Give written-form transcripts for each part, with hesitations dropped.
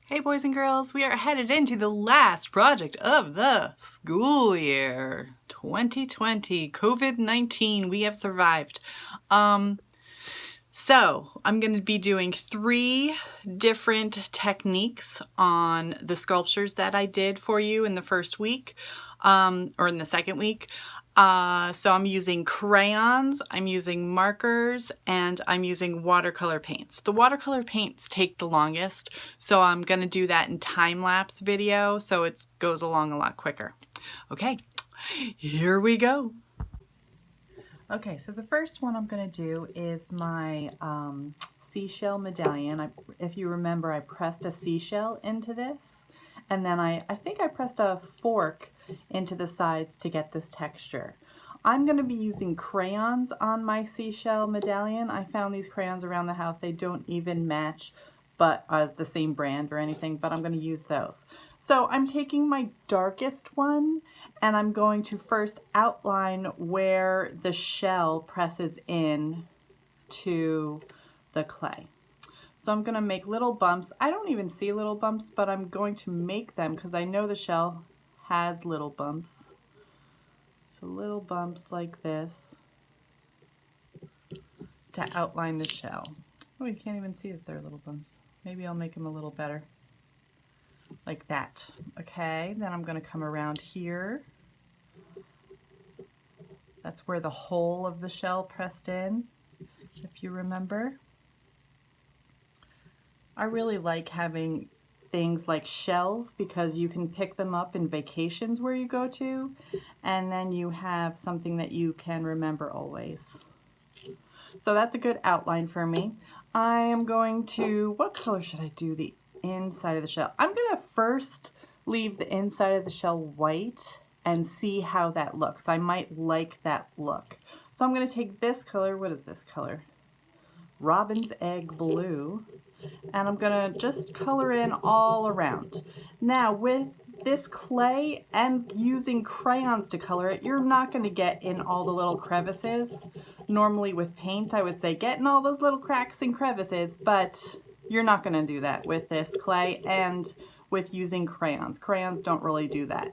Hey boys and girls, we are headed into the last project of the school year. 2020, COVID-19, we have survived. So I'm going to be doing 3 different techniques on the sculptures that I did for you in the first week, or in the second week. So I'm using crayons, I'm using markers, and I'm using watercolor paints. The watercolor paints take the longest, so I'm going to do that in time-lapse video, so it goes along a lot quicker. Okay, here we go. Okay, so the first one I'm going to do is my seashell medallion. If you remember, I pressed a seashell into this, and then I think I pressed a fork into the sides to get this texture. I'm going to be using crayons on my seashell medallion. I found these crayons around the house. They don't even match but as the same brand or anything, but I'm going to use those. So I'm taking my darkest one and I'm going to first outline where the shell presses in to the clay. So I'm going to make little bumps. I don't even see little bumps, but I'm going to make them because I know the shell has little bumps. So little bumps like this to outline the shell. Oh, you can't even see that they're little bumps. Maybe I'll make them a little better. Like that. Okay, then I'm going to come around here. That's where the whole of the shell pressed in, if you remember. I really like having things like shells because you can pick them up in vacations where you go to, and then you have something that you can remember always. So that's a good outline for me. I am going to, what color should I do the inside of the shell? I'm going to first leave the inside of the shell white and see how that looks. I might like that look. So I'm going to take this color, what is this color? Robin's Egg Blue. And I'm going to just color in all around. Now with this clay and using crayons to color it, you're not going to get in all the little crevices. Normally with paint I would say get in all those little cracks and crevices, but you're not going to do that with this clay and with using crayons. Crayons don't really do that.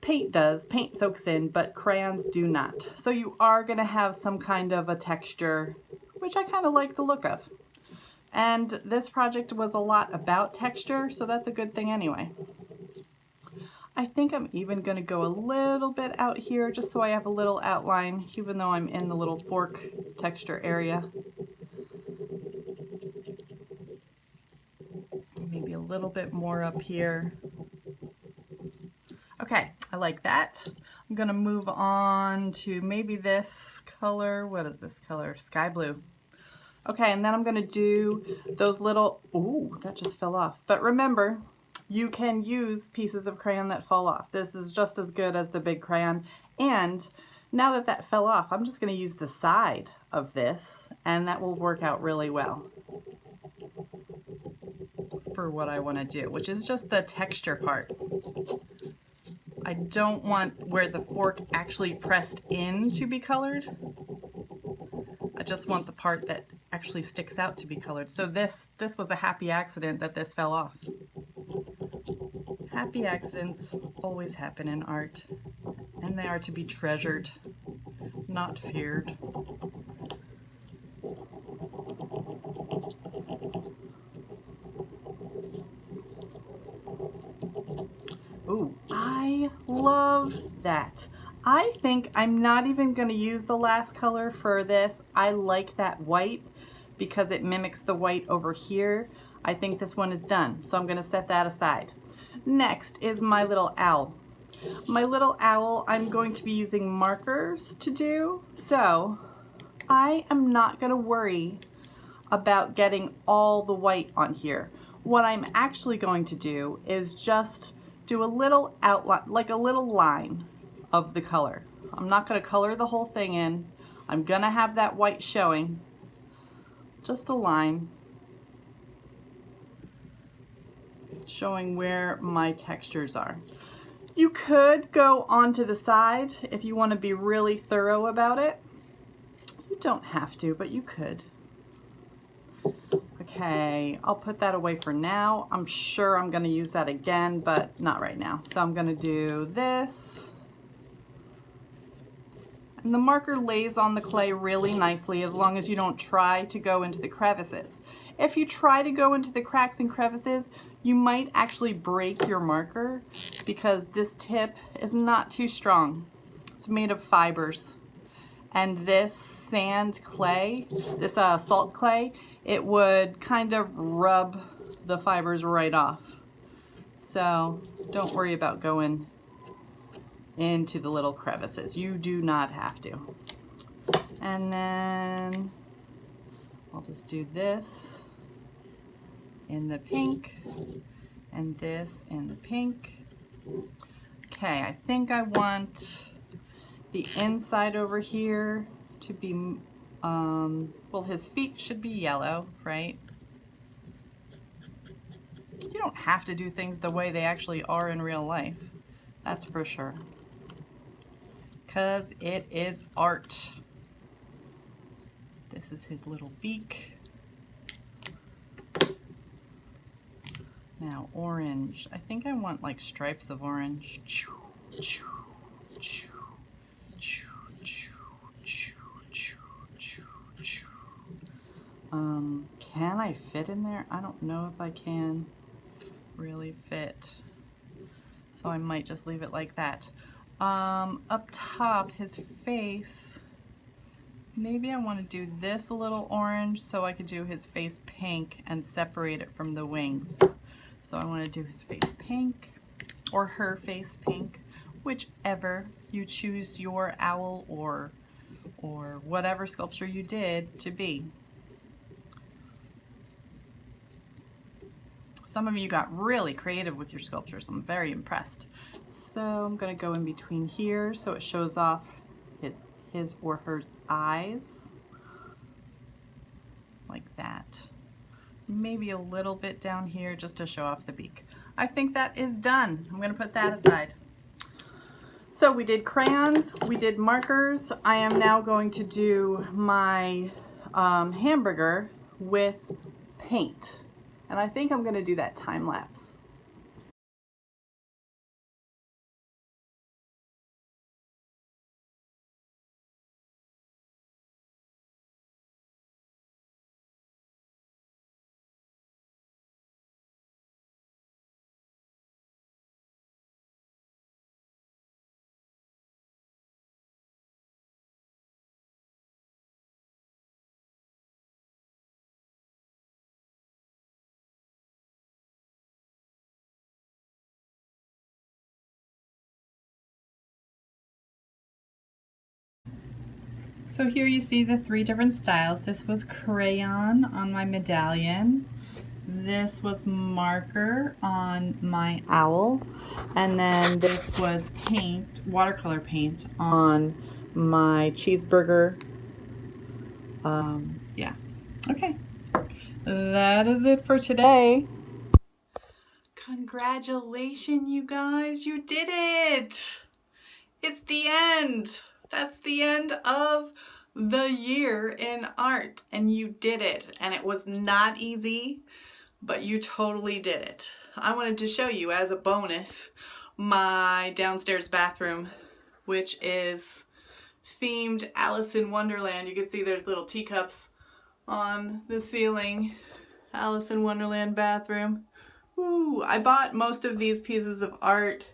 Paint does, paint soaks in, but crayons do not. So you are going to have some kind of a texture, which I kind of like the look of. And this project was a lot about texture, so that's a good thing anyway. I think I'm even going to go a little bit out here just so I have a little outline, even though I'm in the little fork texture area. Maybe a little bit more up here. Okay, I like that. I'm going to move on to maybe this color. What is this color? Sky blue. Okay, and then I'm going to do those little, ooh, that just fell off. But remember, you can use pieces of crayon that fall off. This is just as good as the big crayon. And now that that fell off, I'm just going to use the side of this, and that will work out really well for what I want to do, which is just the texture part. I don't want where the fork actually pressed in to be colored. I just want the part that actually sticks out to be colored. So this was a happy accident that this fell off. Happy accidents always happen in art, and they are to be treasured, not feared. Ooh, I love that. I think I'm not even going to use the last color for this. I like that white because it mimics the white over here. I think this one is done, so I'm going to set that aside. Next is my little owl. My little owl, I'm going to be using markers to do, so I am not going to worry about getting all the white on here. What I'm actually going to do is just do a little outline, like a little line of the color. I'm not going to color the whole thing in. I'm going to have that white showing. Just a line showing where my textures are. You could go onto the side if you want to be really thorough about it. You don't have to, but you could. Okay, I'll put that away for now. I'm sure I'm gonna use that again, but not right now. So I'm gonna do this. And the marker lays on the clay really nicely as long as you don't try to go into the crevices. If you try to go into the cracks and crevices, you might actually break your marker because this tip is not too strong. It's made of fibers. And this sand clay, this salt clay, it would kind of rub the fibers right off. So don't worry about going into the little crevices. You do not have to. And then I'll just do this in the pink and this in the pink. Okay, I think I want the inside over here to be, well, his feet should be yellow, right? You don't have to do things the way they actually are in real life. That's for sure. Because it is art. This is his little beak. Now orange. I think I want like stripes of orange. Can I fit in there? I don't know if I can really fit. So I might just leave it like that. Up top, his face, maybe I want to do this a little orange so I could do his face pink and separate it from the wings. So I want to do his face pink or her face pink, whichever you choose your owl or whatever sculpture you did to be. Some of you got really creative with your sculptures. I'm very impressed. So I'm going to go in between here so it shows off his or her eyes. Like that. Maybe a little bit down here just to show off the beak. I think that is done. I'm going to put that aside. So we did crayons, we did markers. I am now going to do my hamburger with paint. And I think I'm going to do that time lapse. So here you see the three different styles. This was crayon on my medallion. This was marker on my owl. And then this was paint, watercolor paint on my cheeseburger. Yeah. Okay. That is it for today. Congratulations, you guys. You did it. It's the end. That's the end of the year in art, and you did it. And it was not easy, but you totally did it. I wanted to show you as a bonus my downstairs bathroom, which is themed Alice in Wonderland. You can see there's little teacups on the ceiling. Alice in Wonderland bathroom. Ooh, I bought most of these pieces of art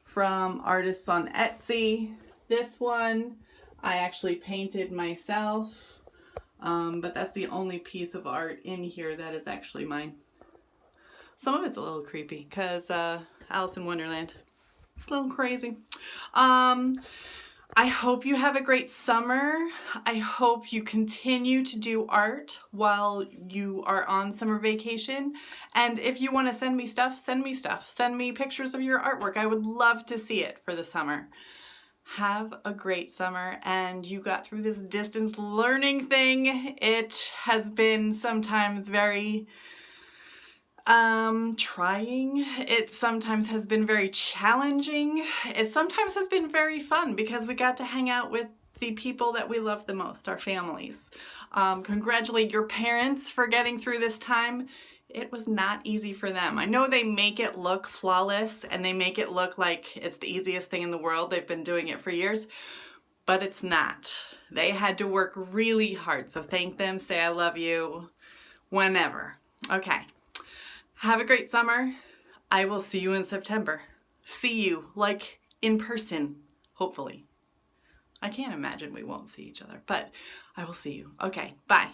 from artists on Etsy. This one I actually painted myself, but that's the only piece of art in here that is actually mine. Some of it's a little creepy because Alice in Wonderland, a little crazy. I hope you have a great summer. I hope you continue to do art while you are on summer vacation. And if you want to send me stuff, send me stuff. Send me pictures of your artwork. I would love to see it for the summer. Have a great summer, and you got through this distance learning thing. It has been sometimes very trying. It sometimes has been very challenging. It sometimes has been very fun because we got to hang out with the people that we love the most, our families. Congratulate your parents for getting through this time. It was not easy for them. I know they make it look flawless and they make it look like it's the easiest thing in the world. They've been doing it for years, but it's not. They had to work really hard. So thank them, say I love you, whenever. Okay. Have a great summer. I will see you in September. See you, like, in person, hopefully. I can't imagine we won't see each other, but I will see you. Okay, bye.